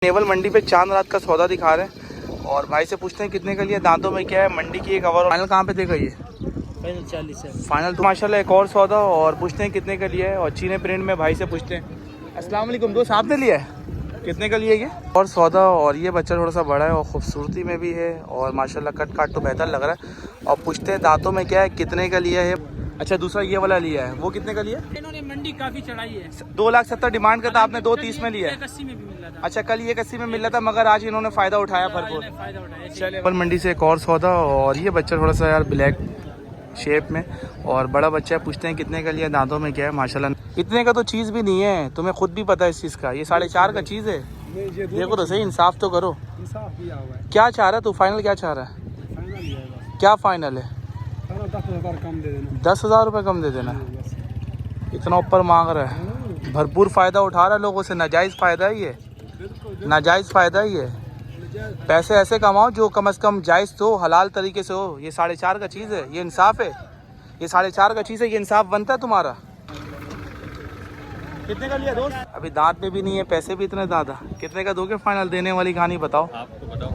Naval मंडी पे चांद रात का सौदा दिखा रहे हैं और भाई से पूछते हैं कितने का लिया, दांतों में क्या है, मंडी की एक कवर। फाइनल कहाँ पे देगा ये? फाइनल 40 है। फाइनल तो माशाल्लाह एक और सौदा और पूछते हैं कितने का लिया है। और चीने प्रिंट में भाई से पूछते हैं। अस्सलाम वालेकुम दोस्त, आपने लिया है कितने का लिया ये? और सौदा। और ये बच्चा थोड़ा सा बड़ा है और खूबसूरती में भी है और माशाल्लाह कट काट तो बेहतर लग रहा है। और पूछते हैं दांतों में क्या है, कितने का लिया है। अच्छा दूसरा ये वाला लिया है, वो कितने का लिया? इन्होंने मंडी काफी चढ़ाई है। 2,70,000 डिमांड करता, आपने 2,30 में लिया है। 80 में भी मिल रहा था। अच्छा कल ये 80 में मिल रहा था मगर आज इन्होंने फ़ायदा उठाया भरपूर। फायदा उठाया। चले मंडी से एक और सौदा। और ये बच्चा थोड़ा सा यार ब्लैक शेप में और बड़ा बच्चा है। पूछते हैं कितने का लिया, दांतों में क्या है। माशाल्लाह इतने का तो चीज़ भी नहीं है, तुम्हें खुद भी पता है इस चीज़ का। ये 4.5 का चीज़ है। देखो तो सही, इंसाफ तो करो। क्या चाह रहा है तू? फाइनल क्या चाह रहा है? क्या फाइनल है? 10,000 रुपये कम दे देना। इतना ऊपर मांग रहा है, भरपूर फ़ायदा उठा रहा है लोगों से। नाजायज़ फ़ायदा ही है, नाजायज़ फ़ायदा ही है। पैसे ऐसे कमाओ जो कम से कम जायज़ हो, हलाल तरीके से हो। ये 4.5 का चीज़ है, ये इंसाफ है। ये 4.5 का चीज़ है, ये इंसाफ बनता है तुम्हारा। कितने का लिया दोस्त? अभी दांत में भी नहीं है, पैसे भी इतने ज़्यादा। कितने का दोगे फाइनल? देने वाली कहानी बताओ। आपको बताओ।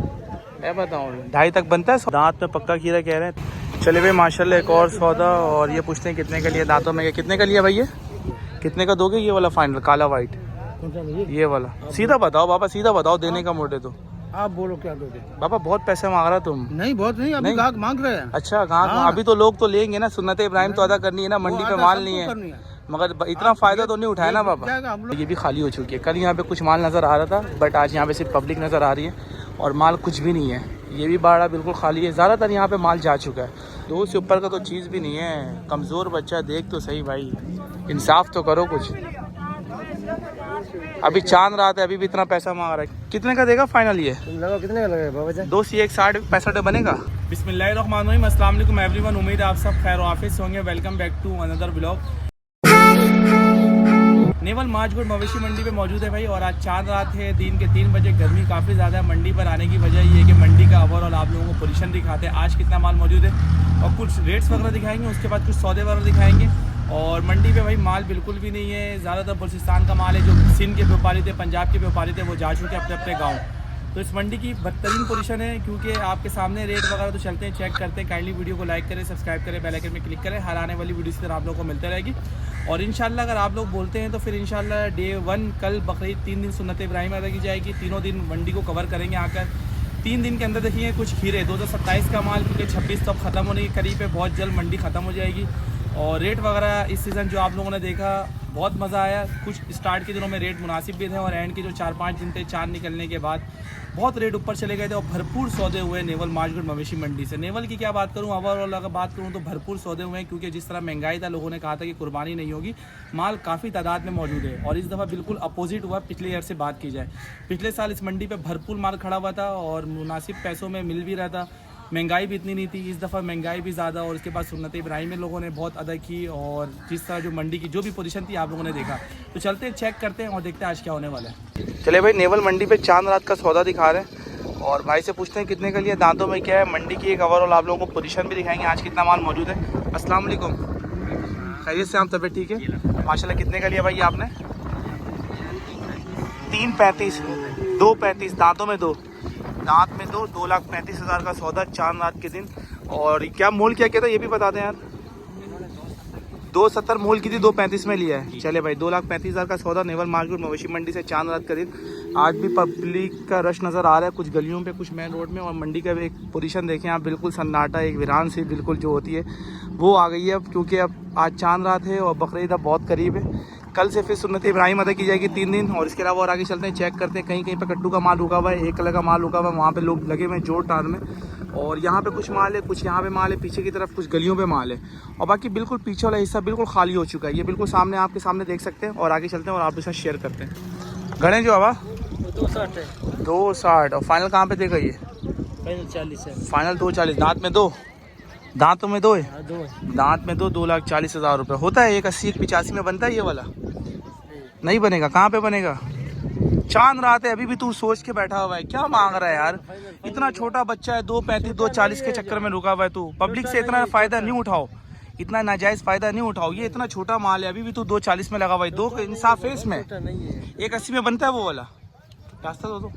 मैं बताऊँ 2.5 तक बनता है। दांत में पक्का खीरा कह रहे हैं। चले भाई माशाल्लाह एक और सौदा। और ये पूछते हैं कितने का लिया, दांतों में कितने का लिया भाई? ये कितने का दोगे? ये वाला फाइनल काला वाइट, ये वाला। सीधा बताओ बाबा, सीधा बताओ। देने का मोटे तो आप बोलो क्या दोगे? बाबा बहुत पैसे मांग रहा तुम। नहीं बहुत नहीं, अभी ग्राहक मांग रहे हैं। अच्छा कहाँ? अभी तो लोग तो लेंगे ना, सुन्नत इब्राहिम तो अदा करनी है ना। मंडी पे माल नहीं है मगर इतना फायदा तो नहीं उठाया ना बाबा। ये भी खाली हो चुकी है। कल यहाँ पे कुछ माल नज़र आ रहा था बट आज यहाँ पे सिर्फ पब्लिक नज़र आ रही है और माल कुछ भी नहीं है। ये भी बाड़ा बिल्कुल खाली है। ज़्यादातर यहाँ पे माल जा चुका है। 2 से ऊपर का तो चीज़ भी नहीं है। कमज़ोर बच्चा, देख तो सही भाई, इंसाफ तो करो कुछ। अभी चांद रात है, अभी भी इतना पैसा मांग रहा है। कितने का देगा फाइनल ये? लगा कितने का लगेगा बाबा जी? 2 से 1 60 65 बनेगा। बिस्मिल्लाहिर्रहमानिर्रहीम। अस्सलाम वालेकुम एवरीवन, उम्मीद है आप सब खैर वाफिस होंगे। Welcome back to another blog. नेवल माजगुड़ मवेशी मंडी पे मौजूद है भाई। और आज चांद रात है, दिन के 3 बजे। गर्मी काफ़ी ज़्यादा है। मंडी पर आने की वजह ये है कि मंडी का ओवरऑल आप लोगों को पोजीशन दिखाते हैं, आज कितना माल मौजूद है और कुछ रेट्स वगैरह दिखाएंगे। उसके बाद कुछ सौदे वगैरह दिखाएंगे। और मंडी पे भाई माल बिल्कुल भी नहीं है। ज़्यादातर बलूचिस्तान का माल है, जो सिंध के व्यापारी थे, पंजाब के व्यापारी थे, वो जा चुके अपने अपने गाँव। तो इस मंडी की बदतरीन पोजीशन है क्योंकि आपके सामने रेट वगैरह तो चलते हैं, चेक करते हैं। काइंडली वीडियो को लाइक करें, सब्सक्राइब करें, बेल आइकन में क्लिक करें। हर आने वाली वीडियो से आप लोगों को मिलते रहेगी। और इंशाल्लाह अगर आप लोग बोलते हैं तो फिर इंशाल्लाह डे 1 कल बकरीद 3 दिन सुन्नत इब्राहिम अदा की जाएगी। तीनों दिन मंडी को कवर करेंगे आकर। 3 दिन के अंदर देखिए कुछ खीरे 2027 का माल, क्योंकि 26 तक ख़त्म होने के करीब है। बहुत जल्द मंडी ख़त्म हो जाएगी। और रेट वगैरह इस सीज़न जो आप लोगों ने देखा बहुत मज़ा आया। कुछ स्टार्ट के दिनों में रेट मुनासिब भी थे और एंड के जो 4-5 दिन थे चांद निकलने के बाद बहुत रेट ऊपर चले गए थे और भरपूर सौदे हुए नेवल माजगुड़ मवेशी मंडी से। नेवल की क्या बात करूं, ओवरऑल अगर बात करूं तो भरपूर सौदे हुए हैं क्योंकि जिस तरह महंगाई था, लोगों ने कहा था कि कुर्बानी नहीं होगी। माल काफ़ी तादाद में मौजूद है और इस दफ़ा बिल्कुल अपोजिट हुआ पिछले ईयर से बात की जाए। पिछले साल इस मंडी पर भरपूर माल खड़ा हुआ था और मुनासिब पैसों में मिल भी रहा था। महंगाई भी इतनी नहीं थी। इस दफ़ा महंगाई भी ज़्यादा और उसके बाद सुन्नत इब्राहिम में लोगों ने बहुत अदा की। और जिस तरह जो मंडी की जो भी पोजीशन थी आप लोगों ने देखा, तो चलते हैं चेक करते हैं और देखते हैं आज क्या होने वाला है। चले भाई नेवल मंडी पे चांद रात का सौदा दिखा रहे हैं और भाई से पूछते हैं कितने का लिया, दांतों में क्या है, मंडी की एक ओवरऑल आप लोगों को पोजीशन भी दिखाएंगे, आज कितना माल मौजूद है। अस्सलाम वालेकुम, खैरियत से? हम तबीयत ठीक है माशाल्लाह। कितने का लिया भाई आपने? 3.35, 2.35, दांतों में 2, दांत में 2, 2,35,000 का सौदा चांद रात के दिन। और क्या मोल क्या कहता है ये भी बता दें यार। 2.70 मोल की थी, 2.35 में लिया है। चले भाई 2,35,000 का सौदा नेवल मार्केट मवेशी मंडी से चांद रात का दिन। आज भी पब्लिक का रश नज़र आ रहा है, कुछ गलियों पे, कुछ मेन रोड में। और मंडी का भी एक पोजीशन देखें आप, बिल्कुल सन्नाटा, एक वीरान सी बिल्कुल जो होती है वो आ गई है अब, क्योंकि अब आज चांद रात है और बकरीद अब बहुत करीब है। कल से फिर सुन्नत इब्राहिम अदा की जाएगी 3 दिन। और इसके अलावा और आगे चलते हैं, चेक करते हैं। कहीं कहीं पे कट्टू का माल रुका हुआ है, 1 कलर का माल रुका हुआ है, वहाँ पे लोग लगे हुए हैं जोर टार में। और यहाँ पे कुछ माल है, कुछ यहाँ पे माल है, पीछे की तरफ कुछ गलियों पे माल है। और बाकी बिल्कुल पीछे वाला हिस्सा बिल्कुल खाली हो चुका है। ये बिल्कुल सामने आपके सामने देख सकते हैं। और आगे चलते हैं और आपके साथ शेयर करते हैं। घड़े जो हवा 260 है। 260। और फाइनल कहाँ पे देगा ये? फाइनल 40 है। फाइनल 240। दांत में 2, दांतों में 2 है। हाँ 2 है। दांत में 2, 2,40,000 रुपये होता है। 180 185 में बनता है ये वाला? नहीं बनेगा। कहाँ पे बनेगा? चांद रात है, अभी भी तू सोच के बैठा हुआ है, क्या मांग रहा है यार? इतना छोटा बच्चा है, 2.35 2.40 के चक्कर में रुका हुआ है तू। पब्लिक से इतना फायदा नहीं उठाओ, इतना नाजायज फायदा नहीं उठाओ। ये इतना छोटा माल है, अभी भी तू 2.40 में लगा हुआ है। 2 इंसाफ है इसमें। 180 में बनता है वो वाला। रास्ता दो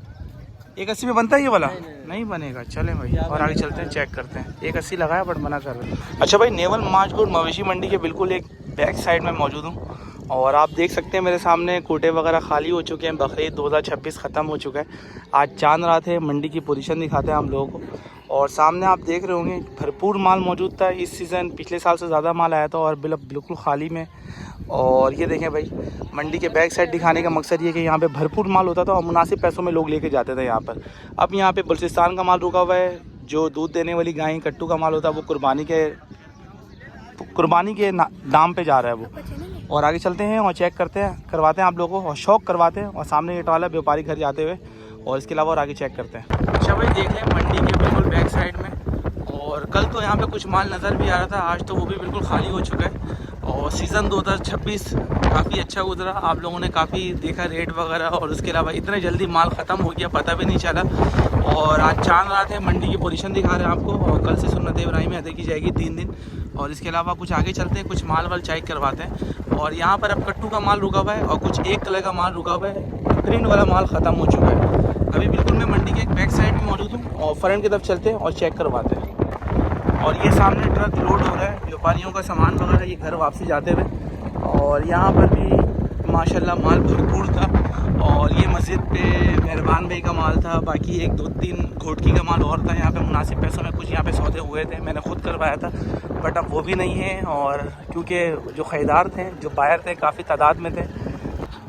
180 में बनता है ये वाला? नहीं बनेगा। चलें भाई और आगे चलते हैं, चेक करते हैं। 180 लगाया बट मना कर रहे हैं। अच्छा भाई, नेवल माजगुड मवेशी मंडी के बिल्कुल एक बैक साइड में मौजूद हूँ और आप देख सकते हैं मेरे सामने कोटे वगैरह खाली हो चुके हैं। बकरीद 2026 ख़त्म हो चुका है। आज चांद रात है। मंडी की पोजीशन दिखाते हैं हम लोगों को और सामने आप देख रहे होंगे भरपूर माल मौजूद था। इस सीज़न पिछले साल से ज़्यादा माल आया था और बिल्कुल खाली में। और ये देखें भाई, मंडी के बैक साइड दिखाने का मकसद ये कि यहाँ पे भरपूर माल होता था और मुनासिब पैसों में लोग लेके जाते थे यहाँ पर। अब यहाँ पे बलूचिस्तान का माल रुका हुआ है। जो दूध देने वाली गाय कट्टू का माल होता है वो कुर्बानी के दाम पे जा रहा है वो। और आगे चलते हैं और चेक करते हैं, करवाते हैं आप लोगों को और शौक करवाते हैं। और सामने ये वाला व्यापारी घर जाते हुए और इसके अलावा और आगे चेक करते हैं। अच्छा भाई, देख लें मंडी के बिल्कुल बैक साइड में। और कल तो यहाँ पे कुछ माल नज़र भी आ रहा था, आज तो वो भी बिल्कुल खाली हो चुका है। और सीज़न 2026 काफ़ी अच्छा गुजरा। आप लोगों ने काफ़ी देखा रेट वगैरह और उसके अलावा इतने जल्दी माल ख़त्म हो गया पता भी नहीं चला। और आज चांद रात है। मंडी की पोजीशन दिखा रहे हैं आपको और कल से सुन्नत इब्राहिम अदा की जाएगी 3 दिन। और इसके अलावा कुछ आगे चलते हैं, कुछ माल वाल चेक करवाते हैं। और यहाँ पर अब कट्टू का माल रुका हुआ है और कुछ एक कलर का माल रुका हुआ है। प्रिंट वाला माल ख़त्म हो चुका है। अभी बिल्कुल मैं मंडी के एक बैक साइड में मौजूद हूँ और फ्रंट की तरफ चलते हैं और चेक करवाते हैं। और ये सामने ट्रक लोड हो रहा है व्यापारियों का सामान वगैरह, ये घर वापसी जाते हुए। और यहाँ पर भी माशाल्लाह माल भरपूर था। और ये मस्जिद पे मेहरबान भाई का माल था। बाकी 1-2-3 घोटकी का माल और था। यहाँ पे मुनासिब पैसों में कुछ यहाँ पे सौदे हुए थे, मैंने खुद करवाया था बट अब वो भी नहीं है। और क्योंकि जो ख़रीदार थे, जो बायर थे, काफ़ी तादाद में थे।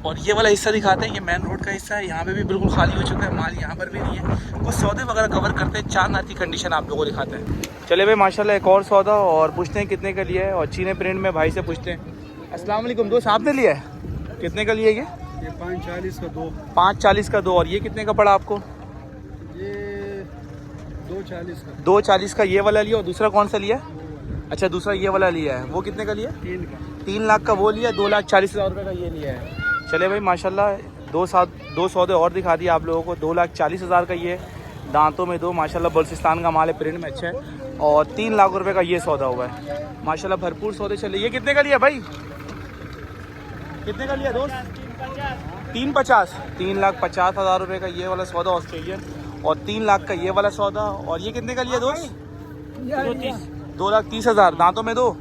और ये वाला हिस्सा दिखाते हैं, ये मेन रोड का हिस्सा है। यहाँ पे भी बिल्कुल खाली हो चुका है, माल यहाँ पर भी नहीं है। कुछ सौदे वगैरह कवर करते हैं, चांद रात की कंडीशन आप लोगों को दिखाते हैं। चले भाई माशाल्लाह, एक और सौदा और पूछते हैं कितने का लिया है। और चीने प्रिंट में भाई से पूछते हैं। अस्सलाम वालेकुम दोस्त, आपने लिया है? कितने का लिया ये? 540 का 2। 540 का 2। और ये कितने का पड़ा आपको? ये 240 का। 240 का ये वाला लिया। और दूसरा कौन सा लिया? अच्छा, दूसरा ये वाला लिया है। वो कितने का लिया? 3 का। 3 लाख का वो लिया। 2,40,000 रुपये का ये लिया है। चले भाई माशाल्लाह, दो सौदे और दिखा दिए आप लोगों को। 2,40,000 का ये दांतों में 2 माशाल्लाह बलूचिस्तान का माल है, प्रिंट में अच्छा है। और 3 लाख रुपए का ये सौदा हुआ है माशाल्लाह, भरपूर सौदे चले। ये कितने का लिया भाई? कितने का लिया दोस्त? 350। 3,50,000 रुपये का ये वाला सौदा ऑस्ट्रेलियन और 3 लाख का ये वाला सौदा। और ये कितने का लिया दोस्त? 2,30,000। दांतों में 2?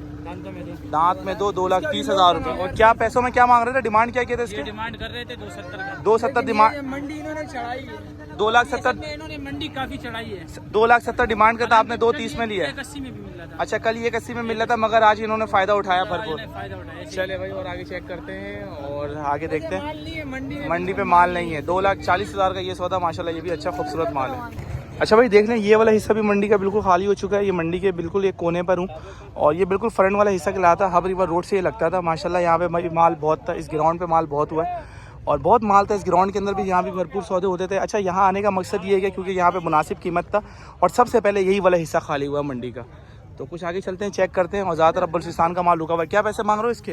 दांत में 2,30,000 रुपये। और क्या पैसों में क्या मांग रहे थे? डिमांड क्या किए थे इसके? डिमांड कर रहे थे 270 का। 270 डिमांड। मंडी इन्होंने चढ़ाई है। 2,70,000 इन्होंने मंडी काफी चढ़ाई है। 2,70,000 डिमांड करता, आपने 230 में लिया है। 180 में भी मिल रहा था। अच्छा, कल 180 में मिल रहा था मगर आज इन्होंने फ़ायदा उठाया भरपूर। फायदा उठाया। चले भाई और आगे चेक करते हैं और आगे देखते हैं। माल नहीं है मंडी में। मंडी पे माल नहीं है। 2,40,000 का ये सौदा माशाल्लाह, ये भी अच्छा खूबसूरत माल है। अच्छा भाई, देख लें ये वाला हिस्सा भी मंडी का बिल्कुल खाली हो चुका है। ये मंडी के बिल्कुल एक कोने पर हूँ और ये बिल्कुल फ्रंट वाला हिस्सा कहलाता है। हब रिवर रोड से ये लगता था माशाल्लाह। यहाँ पे माल बहुत था, इस ग्राउंड पे माल बहुत हुआ है और बहुत माल था इस ग्राउंड के अंदर भी। यहाँ भी भरपूर सौदे होते थे। अच्छा, यहाँ आने का मकसद ये है कि क्योंकि यहाँ पे मुनासिब कीमत था और सबसे पहले यही वाला हिस्सा खाली हुआ मंडी का। तो कुछ आगे चलते हैं, चेक करते हैं। और ज़्यादातर अब बलूचिस्तान का माल रुका हुआ है। क्या पैसे मांग रहे हो इसके?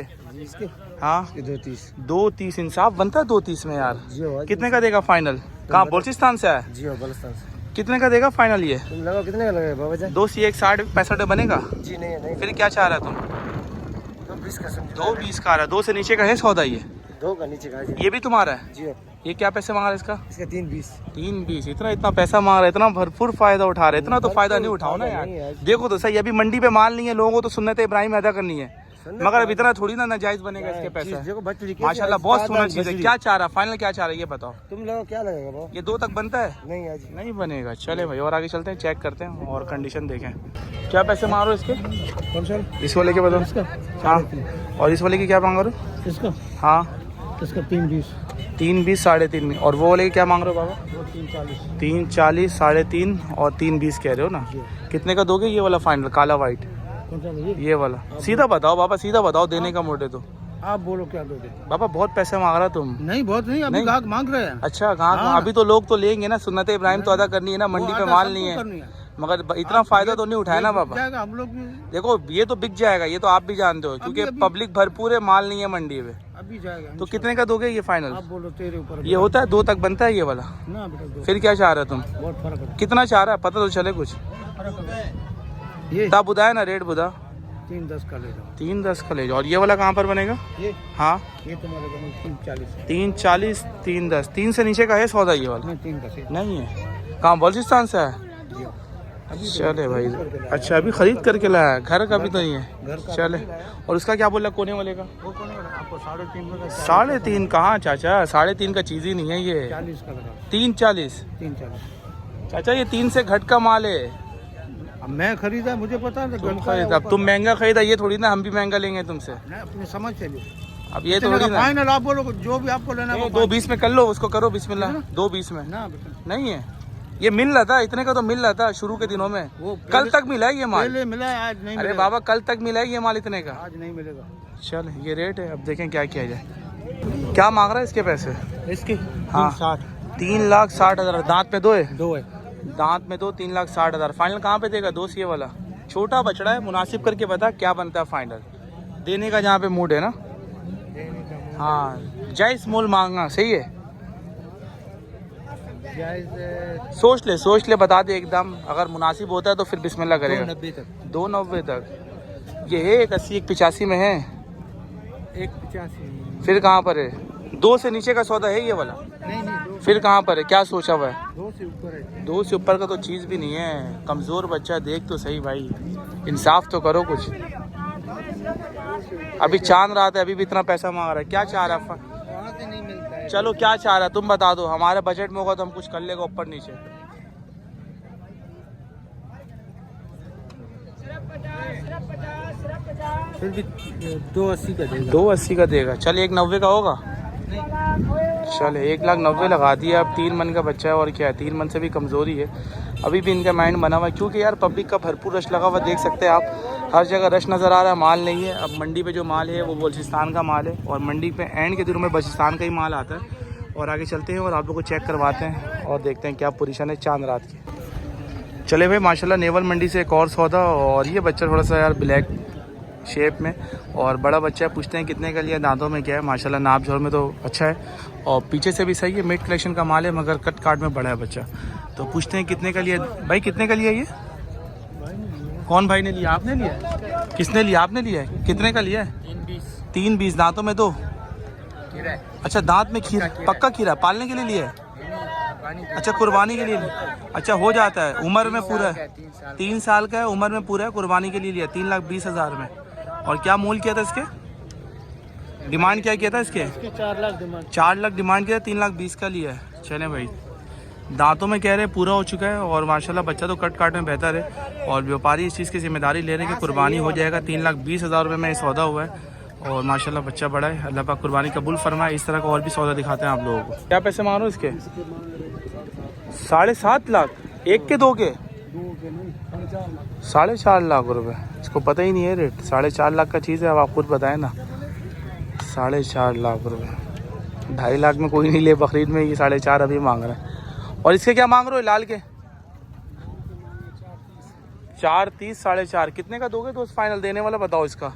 हाँ, 230। 230 इंसाफ बनता है 230 में यार। जियो कितने का देगा फाइनल? कहाँ, बलूचिस्तान से आया? जियो बलूचिस्तान से। कितने का देगा फाइनल ये? तुम लगाओ, कितने का लगेगा बाबा जान? 2 सी 1 60-65 बनेगा? जी नहीं। फिर क्या चाह रहा है तुम? 220 का समझो। 220 का आ रहा है। 2 से नीचे का है सौदा ये? 2 का नीचे का। ये भी तुम्हारा है? जियो। ये क्या पैसे मांग रहा है इसका? इसका 320। 320। इतना पैसा मांग रहा है, इतना भरपूर फायदा उठा रहे। इतना तो फायदा नहीं उठाओ ना यार। देखो तो सही, अभी मंडी पे माल नहीं है, लोगों को तो सुन्नत इब्राहिम अदा करनी है मगर अब इतना थोड़ी ना नाजायज बनेगा इसके पैसा। माशाल्लाह बहुत सोना चीज है। क्या चाह रहा फाइनल, क्या चाह रहा है ये बताओ? तुम लोग क्या लगेगा बाबा? ये 2 तक बनता है? नहीं आज नहीं बनेगा। चले भाई और आगे चलते हैं, चेक करते हैं और कंडीशन देखें। क्या पैसे मांग रहे हो इसके? कौन सा? इस वाले के बताओ। हाँ, और इस वाले की क्या मांग रहे हो? इसका? हाँ, इसका 320। 320 3.5। और वो वाले की क्या मांग रहे हो बाबा? वो 340। 340 3.5 और 320 कह रहे हो ना? कितने का दोगे ये वाला फाइनल काला वाइट? कौन सा? ये वाला सीधा बताओ बाबा, सीधा बताओ, देने का मोटे तो। आप बोलो क्या दोगे? बाबा बहुत पैसे मांग रहा तुम। नहीं बहुत नहीं, अभी ग्राहक मांग रहे हैं। अच्छा, कहाँ? अभी तो लोग तो लेंगे ना, सुन्नत इब्राहिम तो अदा करनी है ना। मंडी पे माल नहीं है मगर इतना फायदा तो नहीं उठाया ना बाबा। हम लोग देखो ये तो बिक जाएगा, ये तो आप भी जानते हो क्योंकि पब्लिक भरपूर है, माल नहीं है मंडी में। अभी जाएगा। तो कितने का दोगे ये फाइनल? आप बोलो, तेरे ऊपर। ये होता है 2 तक बनता है ये वाला ना बेटा, फिर क्या चाह रहे हो तुम? बहुत फर्क है। कितना चाह रहा है पता तो चले कुछ? ये ता बुधाए ना रेट बुधा। 3-10 का ले जाओ। 3-10 का ले जाओ। और ये वाला कहाँ पर बनेगा? ये हाँ तुम्हारे को 340 है। 340 310। 3 से नीचे का है सौदा ये वाला? नहीं 3 का से नहीं है। कहाँ बलूचिस्तान से है? चले भाई। अच्छा अभी खरीद करके लाया है, घर का भी तो नहीं है। चले। और उसका क्या बोला कोने वाले का? वो कौन है? आपको 3.5 में का 3.5 कहाँ चाचा, 3.5 का चीज़ ही नहीं है ये। 40 का लगा। 340 340। चाचा ये 3 से घट का माल है। अब मैं खरीदा, मुझे पता है। तुम खरीदा, अब तुम महंगा खरीदा, ये थोड़ी ना हम भी महंगा लेंगे तुमसे। नहीं, अपनी समझ से लो। अब ये थोड़ी ना फाइनल आप बोलो, जो भी आपको लेना है। 220 में कर लो, उसको करो बिस्मिल्लाह। 220 में ना बेटा, नहीं है। ये मिल रहा था, इतने का तो मिल रहा था शुरू के दिनों में। वो कल तक मिला है ये माल। पहले मिला है, आज नहीं अरे मिलेगा। बाबा कल तक मिला है ये माल इतने का। आज नहीं मिलेगा। चल ये रेट है, अब देखें क्या किया जाए। क्या मांग रहा है इसके पैसे? इसके हाँ 3,60,000। दांत में 2 है? 2 है। दांत में 2, 3,60,000। फाइनल कहाँ पे देगा दोस्त? ये वाला छोटा बछड़ा है, मुनासिब करके बता क्या बनता है फाइनल देने का, जहाँ पे मूड है ना। हाँ जायज़ मोल मांगना सही है। सोच ले बता दे एकदम, अगर मुनासिब होता है तो फिर बिस्मिल्लाह करेगा। 290 तक। ये है 180 185 में है। 185 फिर कहाँ पर है? 2 से नीचे का सौदा है ये वाला? नहीं, फिर कहाँ पर है? क्या सोचा हुआ है? 2 से ऊपर है। 2 से ऊपर का तो चीज़ भी नहीं है। कमज़ोर बच्चा, देख तो सही भाई, इंसाफ तो करो कुछ। अभी चांद रात है, अभी भी इतना पैसा मांग रहा है। क्या चाह रहा है? वहाँ से नहीं मिलता है। चलो क्या चाह रहा है तुम बता दो, हमारे बजट में होगा तो हम कुछ कर लेगा ऊपर नीचे। फिर भी 280 का देगा। 280 का देगा। चल 190 का होगा? चल 1,90,000 लगा दिया। अब 3 मन का बच्चा है और क्या है, 3 मन से भी कमज़ोरी है। अभी भी इनका माइंड बना हुआ है, क्योंकि यार पब्लिक का भरपूर रश लगा हुआ, देख सकते हैं आप। हर जगह रश नज़र आ रहा है, माल नहीं है। अब मंडी पे जो माल है वो बलूचिस्तान का माल है, और मंडी पे एंड के दिनों में बलूचिस्तान का ही माल आता है। और आगे चलते हैं और आप लोग को चेक करवाते हैं और देखते हैं क्या पोजीशन है चांद रात की। चले भाई माशाल्लाह नेवल मंडी से एक और सौदा। और ये बच्चा थोड़ा सा यार ब्लैक शेप में और बड़ा बच्चा है। पूछते हैं कितने का लिया, दांतों में क्या है। माशाल्लाह नाप जोड़ में तो अच्छा है और पीछे से भी सही है। मिड कलेक्शन का माल है, मगर कट काट में बड़ा है बच्चा। तो पूछते हैं कितने का लिया भाई, कितने का लिया ये? कौन भाई ने लिया? आपने लिया? किसने लिया? आपने लिया है? कितने का लिया है? 320। दांतों में 2? अच्छा दांत में खीरा, पक्का खीरा पालने के लिए लिया है? अच्छा कुर्बानी के लिए लिया। अच्छा हो जाता है, उम्र में पूरा है? 3 साल का है, उम्र में पूरा है, कुर्बानी के लिए लिया। 3,20,000 में। और क्या मूल किया था इसके? डिमांड क्या किया था इसके? 4 लाख डिमांड। 4 लाख डिमांड किया, 3,20,000 का लिया है। चलें भाई, दांतों में कह रहे पूरा हो चुका है और माशाल्लाह बच्चा तो कट काट में बेहतर है। और व्यापारी इस चीज़ की जिम्मेदारी ले रहे हैं कि कुर्बानी हो जाएगा। 3,20,000 रुपये में ये सौदा हुआ है और माशाल्लाह बच्चा बड़ा है। अल्लाह पाक कुर्बानी कबूल फरमाए। इस तरह का और भी सौदा दिखाते हैं आप लोगों को। क्या पैसे मांग रहे हो इसके? 7.5 लाख। एक के 2 के? 4.5 लाख रुपए। इसको पता ही नहीं है रेट। 4.5 लाख का चीज़ है, अब आप खुद बताएं ना। 4.5 लाख रुपए। 2.5 लाख में कोई नहीं ले बकरीद में, ये 4.5 अभी मांग रहा है। और इसके क्या मांग रहे हो लाल के? 4.30 4.5। कितने का दोगे दोस्त फाइनल देने वाला बताओ इसका?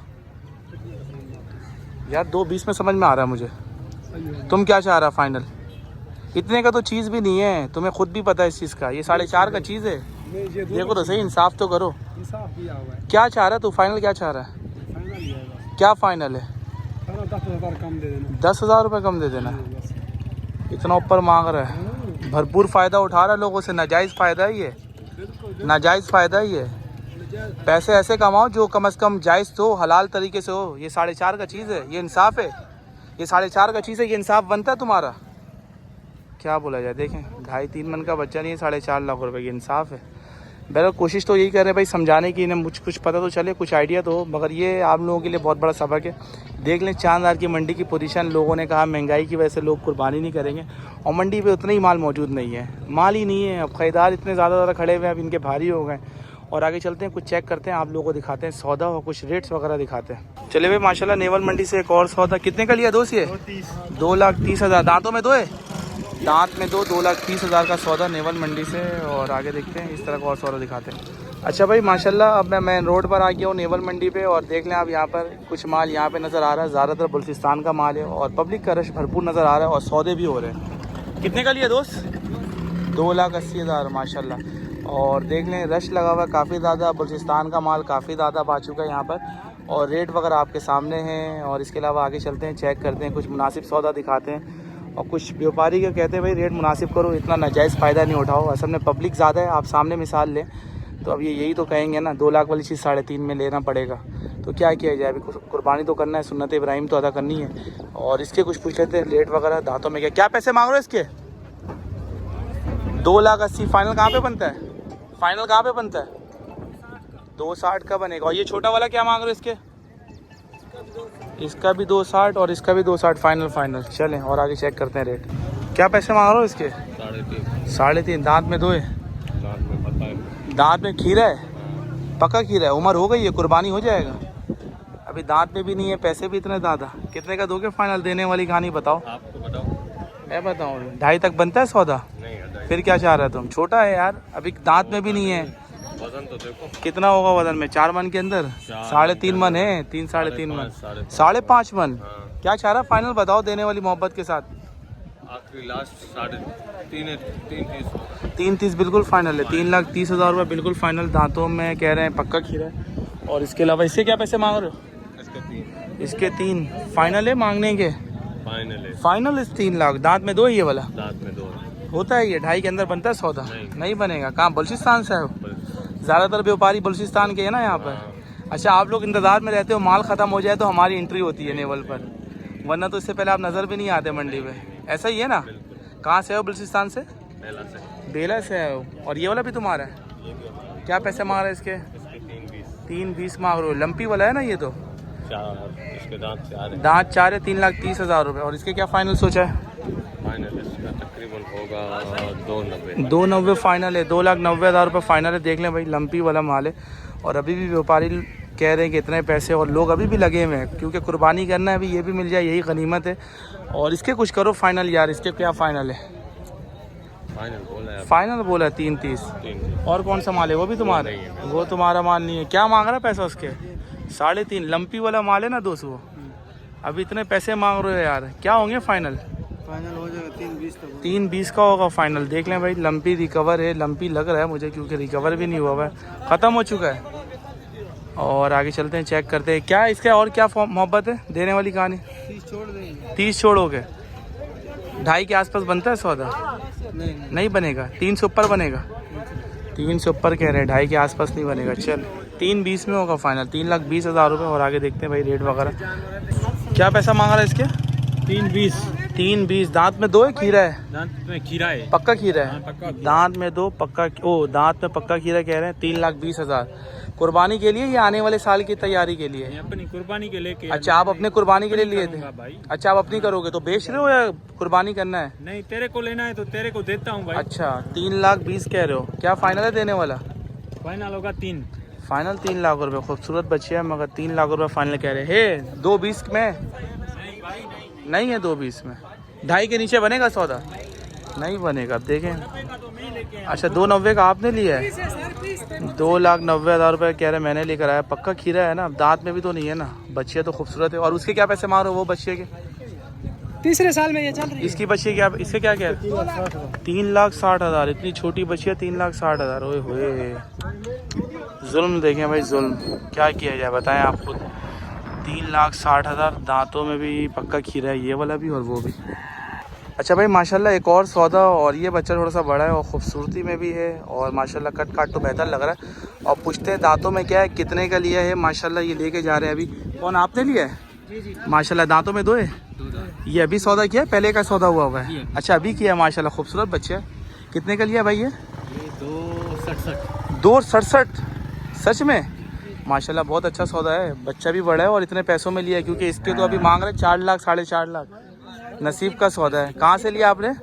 यार 2.20 में समझ में आ रहा है मुझे। तुम क्या चाह रहा फाइनल? इतने का तो चीज़ भी नहीं है, तुम्हें खुद भी पता है इस चीज़ का। ये 4.5 का चीज़ है। देखो तो सही, इंसाफ तो करो। क्या चाह रहा है तू फाइनल? क्या चाह रहा है? क्या फाइनल है? 10,000 रुपये कम दे देना। इतना ऊपर मांग रहा है, भरपूर फ़ायदा उठा रहा है लोगों से। नाजायज़ फ़ायदा ही है, नाजायज़ फ़ायदा ही है। पैसे ऐसे कमाओ जो कम से कम जायज़ तो हलाल तरीके से हो। ये 4.5 का चीज़ है, ये इंसाफ है। ये 4.5 का चीज़ है, ये इंसाफ बनता है तुम्हारा? क्या बोला जाए। देखें 2.5-3 मन का बच्चा नहीं है, 4.5 लाख रुपए, ये इंसाफ है। बहरहाल कोशिश तो यही कर रहे हैं भाई समझाने की, इन्हें मुझ कुछ पता तो चले, कुछ आइडिया तो हो। मगर ये आप लोगों के लिए बहुत बड़ा सबक है। देख लें चांद रात की मंडी की पोजीशन। लोगों ने कहा महंगाई की वजह से लोग कुर्बानी नहीं करेंगे और मंडी पे उतना ही माल मौजूद नहीं है, माल ही नहीं है। अब ख़रीदार इतने ज़्यादा खड़े हुए हैं, अब इनके भारी हो गए। और आगे चलते हैं, कुछ चेक करते हैं, आप लोगों को दिखाते हैं सौदा और कुछ रेट्स वगैरह दिखाते हैं। चले भाई माशाल्लाह नेवल मंडी से एक और सौदा। कितने का लिया दोस्त ये? 2,30,000। दांतों में 2 है? दांत में 2, 2,30,000 का सौदा नेवल मंडी से। और आगे देखते हैं, इस तरह का और सौदा दिखाते हैं। अच्छा भाई माशाल्लाह अब मैं मेन रोड पर आ गया हूँ नेवल मंडी पे। और देख लें आप यहाँ पर कुछ माल यहाँ पे नज़र आ रहा है, ज़्यादातर बलूचिस्तान का माल है और पब्लिक का रश भरपूर नज़र आ रहा है और सौदे भी हो रहे हैं। कितने का लिया दोस्त? 2,80,000 माशाल्लाह। और देख लें रश लगा हुआ है काफ़ी ज़्यादा, बलूचिस्तान का माल काफ़ी ज़्यादा आ चुका है यहाँ पर और रेट वगैरह आपके सामने हैं। और इसके अलावा आगे चलते हैं, चेक करते हैं, कुछ मुनासिब सौदा दिखाते हैं। और कुछ व्यापारी के कहते हैं भाई रेट मुनासिब करो, इतना नाजायज़ फ़ायदा नहीं उठाओ। असल में पब्लिक ज़्यादा है, आप सामने मिसाल लें तो अब ये यही तो कहेंगे ना 2 लाख वाली चीज़ 3.5 में लेना पड़ेगा, तो क्या किया जाए। अभी कुर्बानी तो करना है, सुन्नत इब्राहिम तो अदा करनी है। और इसके कुछ पूछ लेते हैं रेट वगैरह, दांतों में क्या पैसे मांग रहे हो इसके? 2,80,000 फाइनल कहाँ पे बनता है? फाइनल कहाँ पे बनता है? 2,60 का बनेगा। और ये छोटा वाला क्या मांग रहे हो इसके? इसका भी 2,60 और इसका भी 2,60 फाइनल। चलें और आगे चेक करते हैं रेट। क्या पैसे मांग रहे हो इसके? 3.5। दांत में 2 है? दांत में खीरा है? पक्का खीरा है? उम्र हो गई है, कुर्बानी हो जाएगा। अभी दांत में भी नहीं है, पैसे भी इतने ज़्यादा। कितने का दोगे फाइनल? देने वाली कहानी बताओ। आपको बताओ। मैं बताऊँ 2.5 तक बनता है सौदा? नहीं, फिर क्या चाह रहे हो तुम? छोटा है यार, अभी दांत में भी नहीं है। वजन तो देखो कितना होगा वजन में? 4 मन के अंदर? 3.5 मन है। 3 साढ़े 3 मन, 5.5 मन। क्या चाह रहा फाइनल बताओ देने वाली मोहब्बत के साथ? आखिरी लास्ट 3.30। 3.30 बिल्कुल फाइनल है। 3,30,000 रुपये बिल्कुल फाइनल। दांतों में कह रहे हैं पक्का खीरा है। और इसके अलावा इससे क्या पैसे मांग रहे हो? इसके 3 फाइनल है मांगने के? फाइनल इस 3 लाख। दांत में 2 है ये वाला? दांत में 2 होता है ये 2.5 के अंदर बनता है सौदा? नहीं बनेगा। कहाँ बलूचिस्तान से है? ज़्यादातर व्यापारी बलूचिस्तान के है ना यहाँ पर। अच्छा, आप लोग इंतज़ार में रहते हो माल ख़त्म हो जाए तो हमारी एंट्री होती है नेवल पर, वरना तो इससे पहले आप नज़र भी नहीं आते मंडी में। ऐसा ही है ना? कहाँ से हो बलूचिस्तान से? बेला से आए हो। और ये वाला भी तुम्हारा है? क्या पैसे मांग रहे हैं इसके? 3.20 मांग रहे हो। लंपी वाला है ना ये तो? इसके दांत 4 है। 3,30,000 रुपये। और इसके क्या फाइनल सोचा है? फाइनल इसका तकरीबन होगा 2.90। 2.90 फाइनल है। 2,90,000 रुपये फाइनल है। देख लें भाई, लंपी वाला माल है। और अभी भी व्यापारी कह रहे हैं कि इतने पैसे, और लोग अभी भी लगे हुए हैं क्योंकि कुर्बानी करना है। अभी ये भी मिल जाए यही गनीमत है। और इसके कुछ करो फाइनल यार। इसके क्या फाइनल है? फाइनल बोला है 3.30। और कौन सा माल है? वो भी तुम्हारा? वो तुम्हारा माल नहीं है। क्या मांग रहा है पैसा उसके? 3.5। लंपी वाला माल है ना 200। अभी इतने पैसे मांग रहे हो यार, क्या होंगे फाइनल? फाइनल हो जाएगा 3.20 तक। 3.20 का होगा फाइनल। देख लें भाई, लंपी रिकवर है। लंपी लग रहा है मुझे क्योंकि रिकवर भी नहीं हुआ है, ख़त्म हो चुका है। और आगे चलते हैं, चेक करते हैं क्या इसका और क्या मोहब्बत है देने वाली कहानी। 30 छोड़ देंगे। 30 छोड़ोगे? 2.5 के आसपास बनता है सौदा? नहीं बनेगा। 3 से ऊपर बनेगा? 3 से ऊपर कह रहे हैं, 2.5 के आसपास नहीं बनेगा। चल 3.20 में होगा फाइनल। 3,20,000 रुपये। और आगे देखते हैं भाई रेट वगैरह। क्या पैसा मांग रहा है इसके? 3.20। दांत में 2 है? खीरा है? दांत में खीरा है। पक्का खीरा है? दांत में 2 पक्का। दांत में पक्का खीरा कह रहे हैं। 3,20,000 कुर्बानी के लिए या आने वाले साल की तैयारी के लिए? अपनी कुर्बानी के लेके। अच्छा, आप अपने कुर्बानी के लिए लिए थे? अच्छा, आप अपनी करोगे तो बेच रहे हो या कुर्बानी करना है? नहीं, तेरे को लेना है तो तेरे को देता हूँ भाई। अच्छा, 3,20,000 कह रहे हो। क्या फाइनल है देने वाला? फाइनल होगा 3। फाइनल 3 लाख रुपए। खूबसूरत बच्चे हैं मगर 3 लाख रुपए फाइनल कह रहे हैं। 2.20 में नहीं है? 2.20 में 2.5 के नीचे बनेगा सौदा? नहीं बनेगा। अब देखें। अच्छा, 2.90 का आपने लिया है? 2,90,000 रुपये कह रहे हैं मैंने लेकर आया। पक्का खीरा है ना? दांत में भी तो नहीं है ना? बच्चे तो खूबसूरत है। और उसके क्या पैसे मारो वो बच्चे के? 3 साल में ये चल रही है। इसकी बच्ची क्या? इसके क्या कह रहे? 3,60,000। इतनी छोटी बच्ची है 3,60,000। ओए होए, जुल्म देखें भाई, जुल्म। क्या किया जाए बताएं आप खुद। 3,60,000। दांतों में भी पक्का खीरा है, ये वाला भी और वो भी। अच्छा भाई, माशाल्लाह एक और सौदा। और ये बच्चा थोड़ा सा बड़ा है और ख़ूबसूरती में भी है और माशाल्लाह कट काट तो बेहतर लग रहा है। और पूछते हैं दांतों में क्या है, कितने का लिया है। माशाल्लाह ये लेके जा रहे हैं। अभी कौन आपने लिया है? माशाल्लाह दांतों में 2 है। ये अभी सौदा किया, पहले का सौदा हुआ है? अच्छा, अभी किया। माशाल्लाह खूबसूरत बच्चे है। कितने का लिया भाई ये? 2.67। सच में? माशाल्लाह बहुत अच्छा सौदा है। बच्चा भी बड़ा है और इतने पैसों में लिया है क्योंकि इसके तो अभी मांग रहे 4 लाख 4.5 लाख। नसीब का सौदा है। कहाँ से लिया आपने?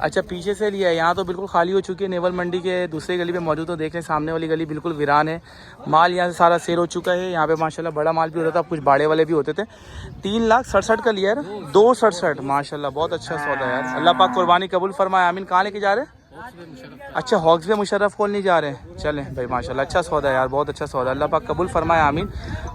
अच्छा, पीछे से लिया है। यहाँ तो बिल्कुल खाली हो चुकी है। नेवल मंडी के दूसरी गली में मौजूद हो। देख लें, सामने वाली गली बिल्कुल वीरान है। माल यहाँ से सारा सेल हो चुका है। यहाँ पे माशाल्लाह बड़ा माल भी होता था, कुछ बाड़े वाले भी होते थे। 3,67,000 का लिया है। 2.67। माशाल्लाह बहुत अच्छा सौदा है यार। अल्लाह पाक कुर्बानी कबूल फरमाए, आमीन। कहाँ लेके जा रहे हैं? अच्छा, हॉक्सवे मुशर्रफ कॉलोनी जा रहे हैं। चलें भाई, माशाल्लाह अच्छा सौदा है यार, बहुत अच्छा सौदा। अल्लाह पाक कबूल फरमाए, आमीन।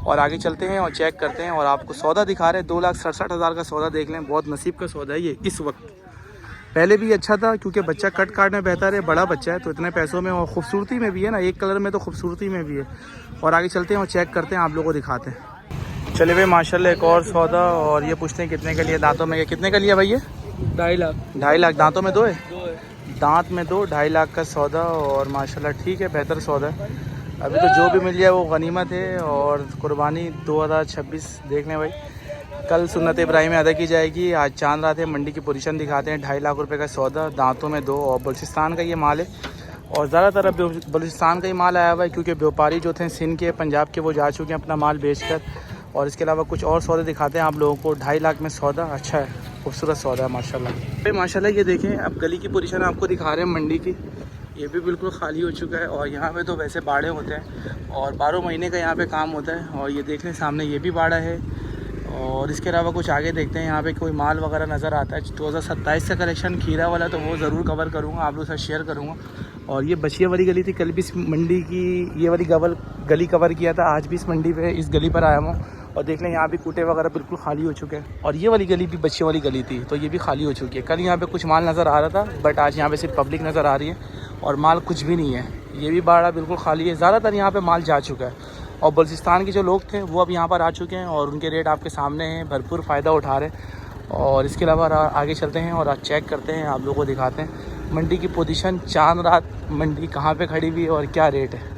और आगे चलते हैं और चेक करते हैं और आपको सौदा दिखा रहे हैं। 2,67,000 का सौदा देख लें। बहुत नसीब का सौदा है ये इस वक्त। पहले भी अच्छा था क्योंकि बच्चा कट काट में बेहतर है, बड़ा बच्चा है तो इतने पैसों में और ख़ूबसूरती में भी है ना, एक कलर में तो खूबसूरती में भी है। और आगे चलते हैं और चेक करते हैं, आप लोगों को दिखाते हैं। चलिए भाई माशाल्लाह एक और सौदा, और ये पूछते हैं कितने का लिया, दांतों में कितने का लिया भाई ये? 2.5 लाख। 2.5 लाख, दांतों में 2 है? 2 है। दांत में 2, 2.5 लाख का सौदा। और माशाल्लाह ठीक है, बेहतर सौदा है। अभी तो जो भी मिल जाए वो गनीमत है। और कुर्बानी 2026 देख लें भाई, कल सुन्नत इब्राहिम अदा की जाएगी। आज चांद रात है, मंडी की पोजीशन दिखाते हैं। 2.5 लाख रुपए का सौदा, दांतों में 2, और बलूचिस्तान का ये माल है। और ज़्यादातर अब बलूचिस्तान का ही माल आया हुआ है क्योंकि व्यापारी जो थे सिंध के, पंजाब के, वो जा चुके हैं अपना माल बेचकर। और इसके अलावा कुछ और सौदे दिखाते हैं आप लोगों को। 2.5 लाख में सौदा अच्छा है, खूबसूरत सौदा है माशाल्लाह। भाई माशाल्लाह ये देखें, अब गली की पोजीशन आपको दिखा रहे हैं मंडी की। ये भी बिल्कुल खाली हो चुका है। और यहाँ पे तो वैसे बाड़े होते हैं और 12 महीने का यहाँ पे काम होता है। और ये देख लें सामने ये भी बाड़ा है। और इसके अलावा कुछ आगे देखते हैं, यहाँ पे कोई माल वगैरह नज़र आता है। 2027 से कलेक्शन खीरा वाला तो वो ज़रूर कवर करूँगा, आप लोगों से शेयर करूँगा। और ये बचिया वाली गली थी, कल भी इस मंडी की ये वाली गली कवर किया था। आज भी इस मंडी पे इस गली पर आया हूँ। और देख लें यहाँ भी कूटे वगैरह बिल्कुल खाली हो चुके हैं। और ये वाली गली भी बच्चियों वाली गली थी तो ये भी खाली हो चुकी है। कल यहाँ पे कुछ माल नज़र आ रहा था बट आज यहाँ पे सिर्फ पब्लिक नज़र आ रही है और माल कुछ भी नहीं है। ये भी बाड़ा बिल्कुल खाली है, ज़्यादातर यहाँ पे माल जा चुका है। और बलूचिस्तान के जो लोग थे वो अब यहाँ पर आ चुके हैं और उनके रेट आपके सामने हैं, भरपूर फ़ायदा उठा रहे हैं। और इसके अलावा आगे चलते हैं और आज चेक करते हैं, आप लोगों को दिखाते हैं मंडी की पोजीशन, चांद रात मंडी कहाँ पे खड़ी हुई है और क्या रेट है।